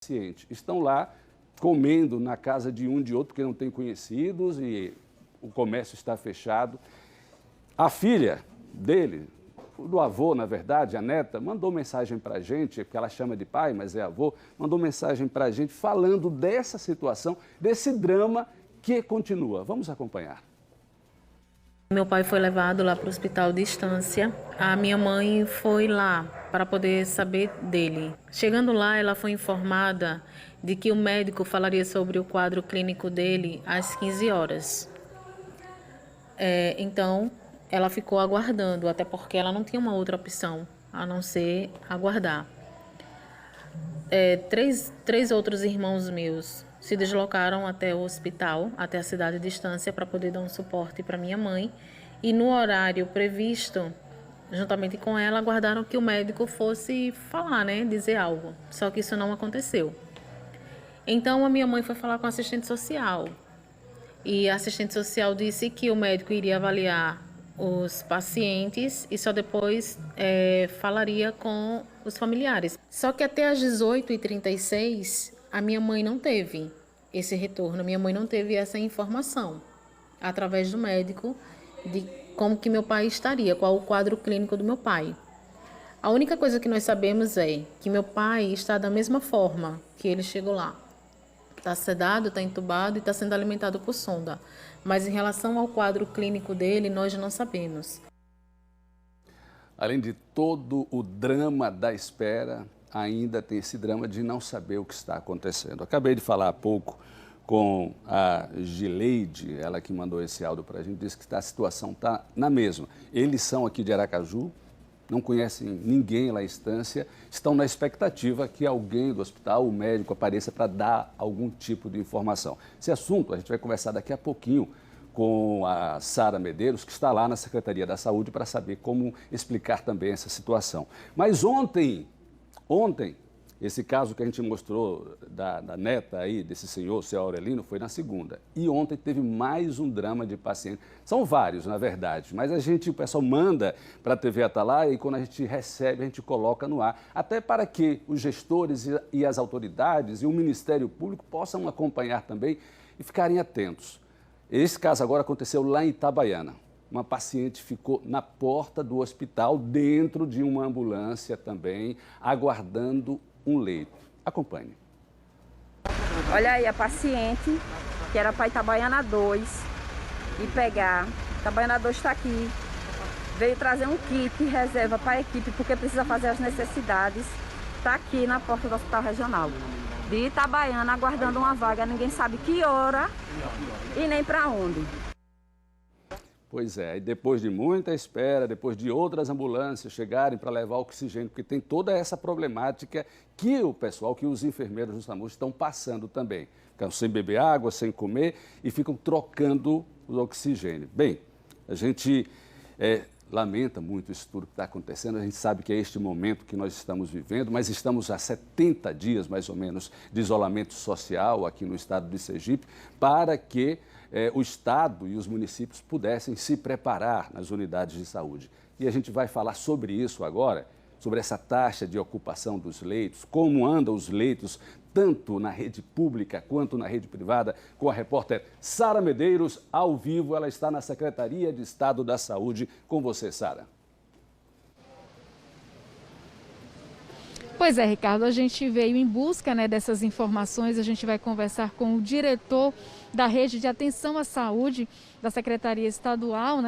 pacientes. Estão lá comendo na casa de um de outro, porque não tem conhecidos e o comércio está fechado. A filha dele, do avô, na verdade, a neta, mandou mensagem para a gente, que ela chama de pai, mas é avô, mandou mensagem para a gente falando dessa situação, desse drama que continua. Vamos acompanhar. Meu pai foi levado lá para o hospital de Estância. A minha mãe foi lá para poder saber dele. Chegando lá, ela foi informada de que o médico falaria sobre o quadro clínico dele às 15 horas. Então, ela ficou aguardando, até porque ela não tinha uma outra opção a não ser aguardar. Três outros irmãos meus se deslocaram até o hospital, até a cidade de Estância, para poder dar um suporte para minha mãe. E no horário previsto, juntamente com ela, aguardaram que o médico fosse falar, dizer algo. Só que isso não aconteceu. Então, a minha mãe foi falar com a assistente social. E a assistente social disse que o médico iria avaliar os pacientes e só depois falaria com os familiares. Só que até às 18h36, a minha mãe não teve esse retorno, minha mãe não teve essa informação através do médico de como que meu pai estaria, qual o quadro clínico do meu pai. A única coisa que nós sabemos é que meu pai está da mesma forma que ele chegou lá. Está sedado, está entubado e está sendo alimentado por sonda. Mas em relação ao quadro clínico dele, nós não sabemos. Além de todo o drama da espera, ainda tem esse drama de não saber o que está acontecendo. Acabei de falar há pouco com a Gileide, ela que mandou esse áudio para a gente, disse que a situação está na mesma. Eles são aqui de Aracaju, não conhecem ninguém lá em Estância, estão na expectativa que alguém do hospital, o médico, apareça para dar algum tipo de informação. Esse assunto a gente vai conversar daqui a pouquinho com a Sara Medeiros, que está lá na Secretaria da Saúde, para saber como explicar também essa situação. Mas ontem, esse caso que a gente mostrou da neta aí, desse senhor, o seu Aurelino, foi na segunda. E ontem teve mais um drama de paciente. São vários, na verdade, mas o pessoal manda para a TV Atalaia e quando a gente recebe, a gente coloca no ar. Até para que os gestores e as autoridades e o Ministério Público possam acompanhar também e ficarem atentos. Esse caso agora aconteceu lá em Itabaiana. Uma paciente ficou na porta do hospital, dentro de uma ambulância também, aguardando um leito. Acompanhe. Olha aí a paciente, que era para Itabaiana 2, e pegar. Itabaiana 2 está aqui. Veio trazer um kit reserva para a equipe, porque precisa fazer as necessidades. Está aqui na porta do Hospital Regional de Itabaiana, aguardando uma vaga. Ninguém sabe que hora e nem para onde. Pois é, e depois de muita espera, depois de outras ambulâncias chegarem para levar oxigênio, porque tem toda essa problemática que o pessoal, que os enfermeiros do SAMU estão passando também. Ficam sem beber água, sem comer e ficam trocando o oxigênio. Bem, a gente lamenta muito isso tudo que está acontecendo, a gente sabe que é este momento que nós estamos vivendo, mas estamos há 70 dias, mais ou menos, de isolamento social aqui no estado de Sergipe, para que o Estado e os municípios pudessem se preparar nas unidades de saúde. E a gente vai falar sobre isso agora, sobre essa taxa de ocupação dos leitos, como andam os leitos, tanto na rede pública quanto na rede privada, com a repórter Sara Medeiros, ao vivo. Ela está na Secretaria de Estado da Saúde. Com você, Sara. Pois é, Ricardo, a gente veio em busca dessas informações, a gente vai conversar com o diretor da Rede de Atenção à Saúde da Secretaria Estadual,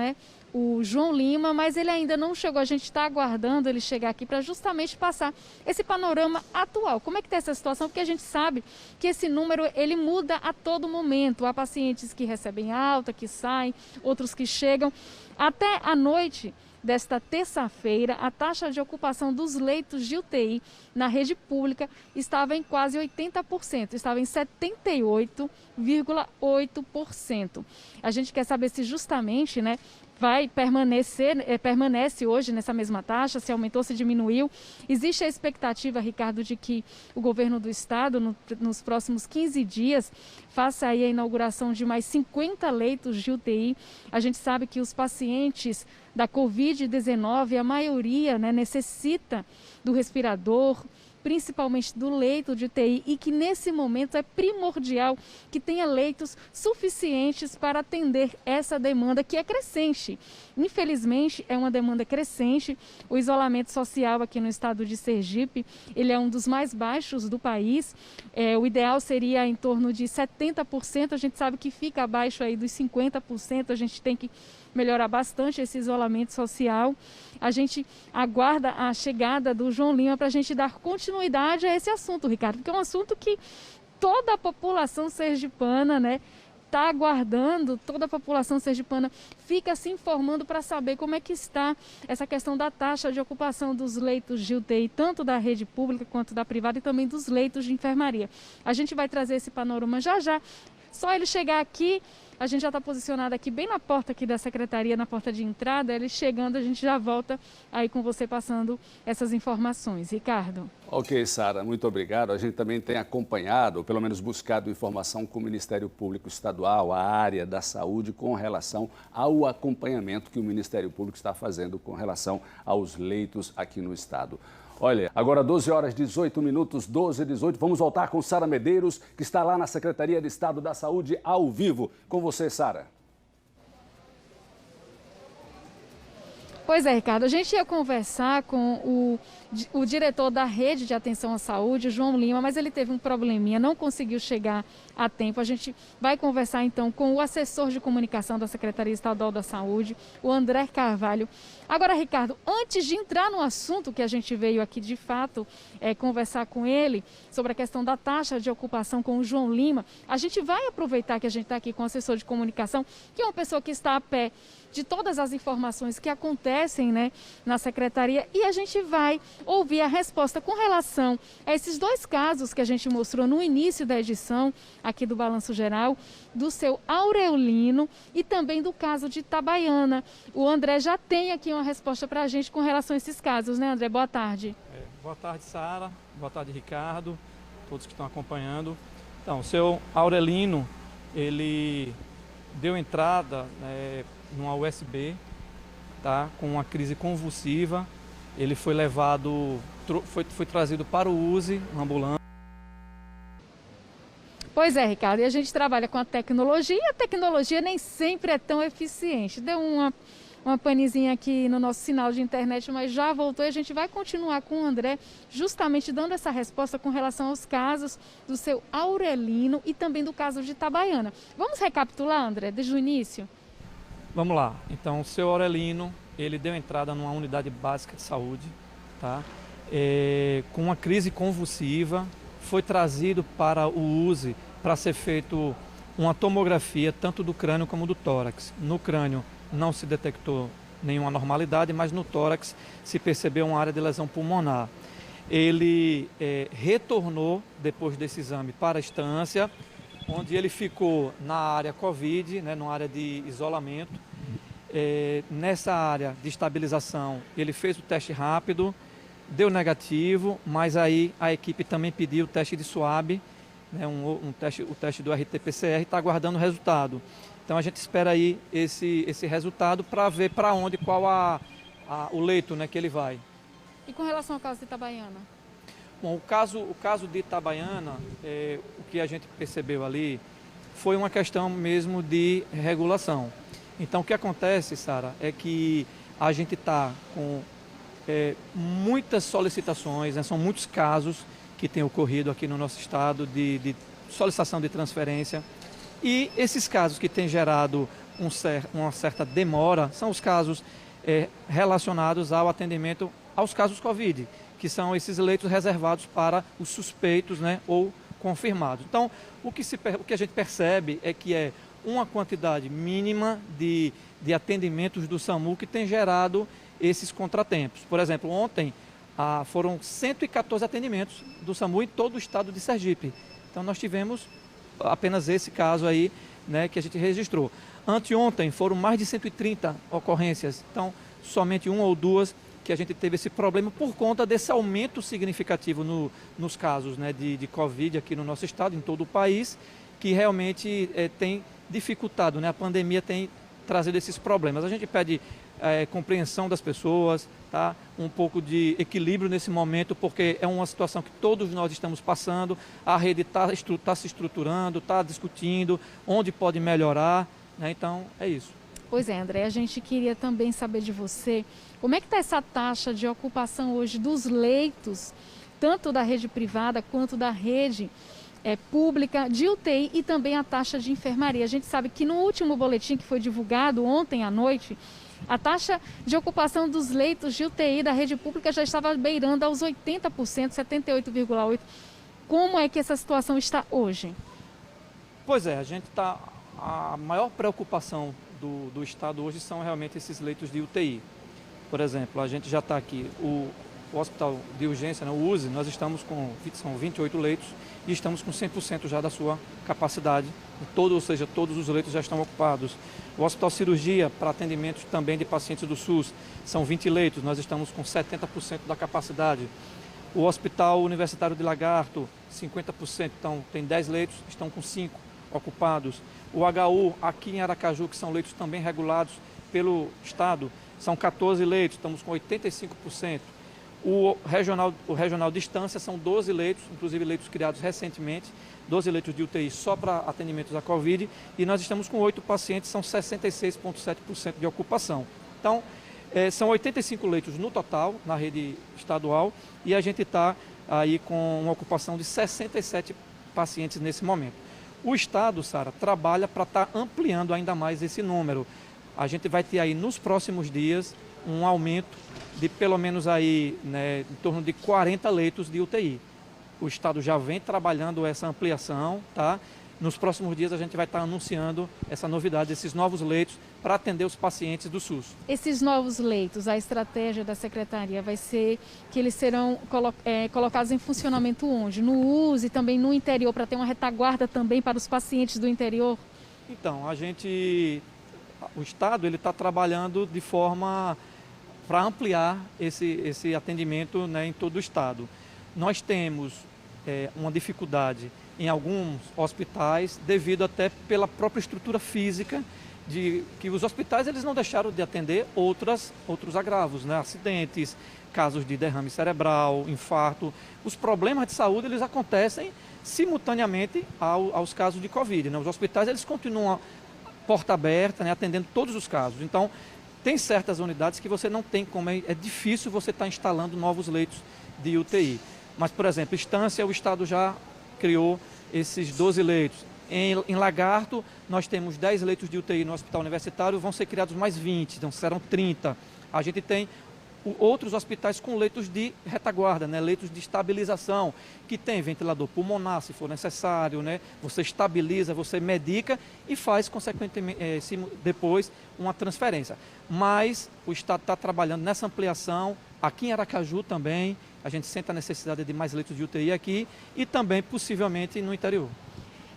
o João Lima, mas ele ainda não chegou, a gente está aguardando ele chegar aqui para justamente passar esse panorama atual. Como é que está essa situação? Porque a gente sabe que esse número ele muda a todo momento. Há pacientes que recebem alta, que saem, outros que chegam. Até a noite desta terça-feira, a taxa de ocupação dos leitos de UTI na rede pública estava em quase 80%, estava em 78,8%. A gente quer saber se justamente, vai permanece hoje nessa mesma taxa, se aumentou, se diminuiu. Existe a expectativa, Ricardo, de que o governo do estado, nos próximos 15 dias, faça aí a inauguração de mais 50 leitos de UTI. A gente sabe que os pacientes da Covid-19, a maioria necessita do respirador, principalmente do leito de UTI, e que nesse momento é primordial que tenha leitos suficientes para atender essa demanda que é crescente. Infelizmente, é uma demanda crescente. O isolamento social aqui no estado de Sergipe, ele é um dos mais baixos do país. O ideal seria em torno de 70%, a gente sabe que fica abaixo aí dos 50%, a gente tem que melhorar bastante esse isolamento social. A gente aguarda a chegada do João Lima para a gente dar continuidade a esse assunto, Ricardo, porque é um assunto que toda a população sergipana, né, está aguardando, toda a população sergipana fica se informando para saber como é que está essa questão da taxa de ocupação dos leitos de UTI, tanto da rede pública quanto da privada, e também dos leitos de enfermaria. A gente vai trazer esse panorama já já. Só ele chegar aqui, a gente já está posicionado aqui bem na porta aqui da secretaria, na porta de entrada. Ele chegando, a gente já volta aí com você passando essas informações. Ricardo. Ok, Sara, muito obrigado. A gente também tem acompanhado, ou pelo menos buscado informação com o Ministério Público Estadual, a área da saúde, com relação ao acompanhamento que o Ministério Público está fazendo com relação aos leitos aqui no estado. Olha, agora 12 horas 18 minutos, 12 e 18. Vamos voltar com Sara Medeiros, que está lá na Secretaria de Estado da Saúde, ao vivo. Com você, Sara. Pois é, Ricardo, a gente ia conversar com o diretor da Rede de Atenção à Saúde, João Lima, mas ele teve um probleminha, não conseguiu chegar a tempo. A gente vai conversar então com o assessor de comunicação da Secretaria Estadual da Saúde, o André Carvalho. Agora, Ricardo, antes de entrar no assunto que a gente veio aqui de fato conversar com ele sobre a questão da taxa de ocupação com o João Lima, a gente vai aproveitar que a gente está aqui com o assessor de comunicação, que é uma pessoa que está a pé de todas as informações que acontecem, né, na secretaria, e a gente vai ouvir a resposta com relação a esses dois casos que a gente mostrou no início da edição aqui do Balanço Geral, do seu Aurelino e também do caso de Itabaiana. O André já tem aqui uma resposta para a gente com relação a esses casos, né, André? Boa tarde. Boa tarde, Sara. Boa tarde, Ricardo, todos que estão acompanhando. Então, o seu Aurelino, ele deu entrada numa USB, tá, com uma crise convulsiva. Ele foi levado, foi trazido para o USE, uma ambulância. Pois é, Ricardo, e a gente trabalha com a tecnologia, e a tecnologia nem sempre é tão eficiente. Deu uma panezinha aqui no nosso sinal de internet, mas já voltou, e a gente vai continuar com o André justamente dando essa resposta com relação aos casos do seu Aurelino e também do caso de Itabaiana. Vamos recapitular, André, desde o início? Vamos lá. Então, o seu Aurelino, ele deu entrada numa unidade básica de saúde, tá? Com uma crise convulsiva, foi trazido para o USE para ser feito uma tomografia tanto do crânio como do tórax. No crânio não se detectou nenhuma anormalidade, mas no tórax se percebeu uma área de lesão pulmonar. Ele retornou depois desse exame para a estância, onde ele ficou na área Covid, né, numa área de isolamento. Nessa área de estabilização, ele fez o teste rápido, deu negativo, mas aí a equipe também pediu o teste de SWAB, né, o teste do RT-PCR, está aguardando o resultado. Então a gente espera aí esse resultado para ver para onde, qual o leito, né, que ele vai. E com relação ao caso de Itabaiana? Bom, o caso de Itabaiana, o que a gente percebeu ali foi uma questão mesmo de regulação. Então o que acontece, Sara, é que a gente está com muitas solicitações, né, são muitos casos que têm ocorrido aqui no nosso estado de solicitação de transferência. E esses casos que têm gerado uma certa demora são os casos relacionados ao atendimento aos casos Covid, que são esses leitos reservados para os suspeitos, né, ou confirmados. Então, o que a gente percebe é que é uma quantidade mínima de atendimentos do SAMU que tem gerado esses contratempos. Por exemplo, ontem foram 114 atendimentos do SAMU em todo o estado de Sergipe. Então, nós tivemos apenas esse caso aí, né, que a gente registrou. Anteontem foram mais de 130 ocorrências, então somente uma ou duas que a gente teve esse problema por conta desse aumento significativo nos casos, né, de Covid aqui no nosso estado, em todo o país, que realmente tem dificultado, né, a pandemia tem trazido esses problemas. A gente pede compreensão das pessoas, tá? Um pouco de equilíbrio nesse momento, porque é uma situação que todos nós estamos passando, a rede está se estruturando, está discutindo onde pode melhorar, né? Então é isso. Pois é, André, a gente queria também saber de você, como é que está essa taxa de ocupação hoje dos leitos, tanto da rede privada quanto da rede pública de UTI e também a taxa de enfermaria. A gente sabe que no último boletim que foi divulgado ontem à noite, a taxa de ocupação dos leitos de UTI da rede pública já estava beirando aos 80%, 78,8%. Como é que essa situação está hoje? Pois é, a maior preocupação do Estado hoje são realmente esses leitos de UTI. Por exemplo, a gente já está aqui, o hospital de urgência, né, o USE, nós estamos são 28 leitos e estamos com 100% já da sua capacidade, ou seja, todos os leitos já estão ocupados. O hospital cirurgia, para atendimentos também de pacientes do SUS, são 20 leitos, nós estamos com 70% da capacidade. O hospital universitário de Lagarto, 50%, então tem 10 leitos, estão com 5 ocupados. O HU, aqui em Aracaju, que são leitos também regulados pelo Estado, são 14 leitos, estamos com 85%. O regional distância são 12 leitos, inclusive leitos criados recentemente, 12 leitos de UTI só para atendimentos da Covid, e nós estamos com 8 pacientes, são 66,7% de ocupação. Então, são 85 leitos no total, na rede estadual, e a gente está aí com uma ocupação de 67 pacientes nesse momento. O Estado, Sara, trabalha para estar ampliando ainda mais esse número. A gente vai ter aí nos próximos dias um aumento de pelo menos aí, né, em torno de 40 leitos de UTI. O Estado já vem trabalhando essa ampliação, tá? Nos próximos dias a gente vai estar anunciando essa novidade, esses novos leitos para atender os pacientes do SUS. Esses novos leitos, a estratégia da Secretaria vai ser que eles serão colocados em funcionamento onde? No USE e também no interior, para ter uma retaguarda também para os pacientes do interior? Então, o Estado está trabalhando de forma para ampliar esse atendimento, né, em todo o Estado. Nós temos uma dificuldade em alguns hospitais, devido até pela própria estrutura física, de que os hospitais eles não deixaram de atender outros agravos, né? Acidentes, casos de derrame cerebral, infarto. Os problemas de saúde eles acontecem simultaneamente aos casos de Covid, né? Os hospitais eles continuam porta aberta, né, atendendo todos os casos. Então, tem certas unidades que você não tem como, é difícil você estar instalando novos leitos de UTI. Mas, por exemplo, Estância, o Estado já criou esses 12 leitos. Em Lagarto, nós temos 10 leitos de UTI no hospital universitário, vão ser criados mais 20, então serão 30. A gente tem outros hospitais com leitos de retaguarda, né? Leitos de estabilização, que tem ventilador pulmonar, se for necessário, né? Você estabiliza, você medica e faz, consequentemente, depois uma transferência. Mas o Estado está trabalhando nessa ampliação, aqui em Aracaju também, a gente sente a necessidade de mais leitos de UTI aqui e também, possivelmente, no interior.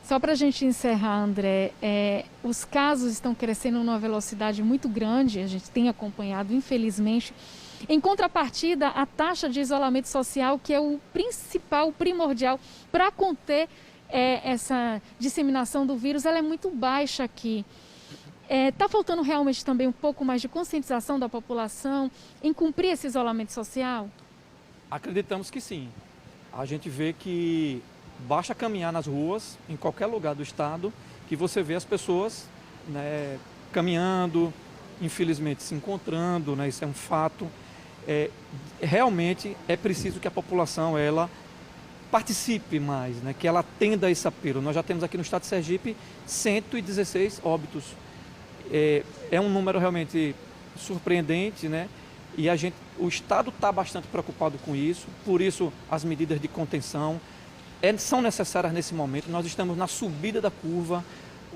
Só para a gente encerrar, André, os casos estão crescendo numa velocidade muito grande, a gente tem acompanhado, infelizmente. Em contrapartida, a taxa de isolamento social, que é o principal, o primordial para conter essa disseminação do vírus, ela é muito baixa aqui. Está faltando realmente também um pouco mais de conscientização da população em cumprir esse isolamento social? Acreditamos que sim. A gente vê que basta caminhar nas ruas, em qualquer lugar do estado, que você vê as pessoas, né, caminhando, infelizmente se encontrando, né, isso é um fato. Realmente é preciso que a população ela participe mais, né, que ela atenda esse apelo. Nós já temos aqui no estado de Sergipe 116 óbitos. É um número realmente surpreendente, né? E o Estado está bastante preocupado com isso, por isso as medidas de contenção são necessárias nesse momento. Nós estamos na subida da curva,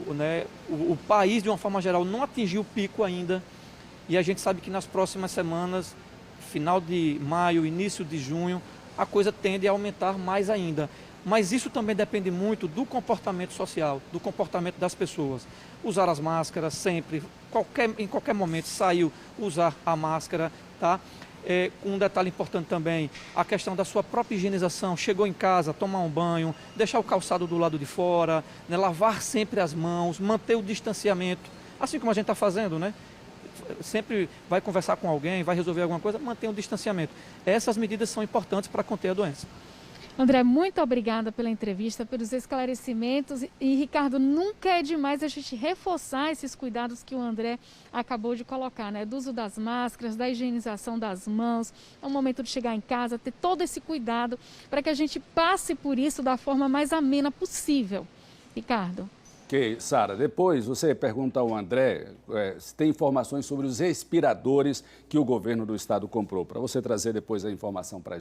né? O país, de uma forma geral, não atingiu o pico ainda, e a gente sabe que nas próximas semanas, final de maio, início de junho, a coisa tende a aumentar mais ainda. Mas isso também depende muito do comportamento social, do comportamento das pessoas. Usar as máscaras sempre, em qualquer momento saiu, usar a máscara, tá? Um detalhe importante também, a questão da sua própria higienização. Chegou em casa, tomar um banho, deixar o calçado do lado de fora, né? Lavar sempre as mãos, manter o distanciamento, assim como a gente está fazendo, né? sempre vai conversar com alguém, vai resolver alguma coisa, mantenha um distanciamento. Essas medidas são importantes para conter a doença. André, muito obrigada pela entrevista, pelos esclarecimentos. E, Ricardo, nunca é demais a gente reforçar esses cuidados que o André acabou de colocar, né? Do uso das máscaras, da higienização das mãos. É o momento de chegar em casa, ter todo esse cuidado para que a gente passe por isso da forma mais amena possível. Ricardo. Ok, Sara, depois você pergunta ao André se tem informações sobre os respiradores que o governo do estado comprou, para você trazer depois a informação para a gente.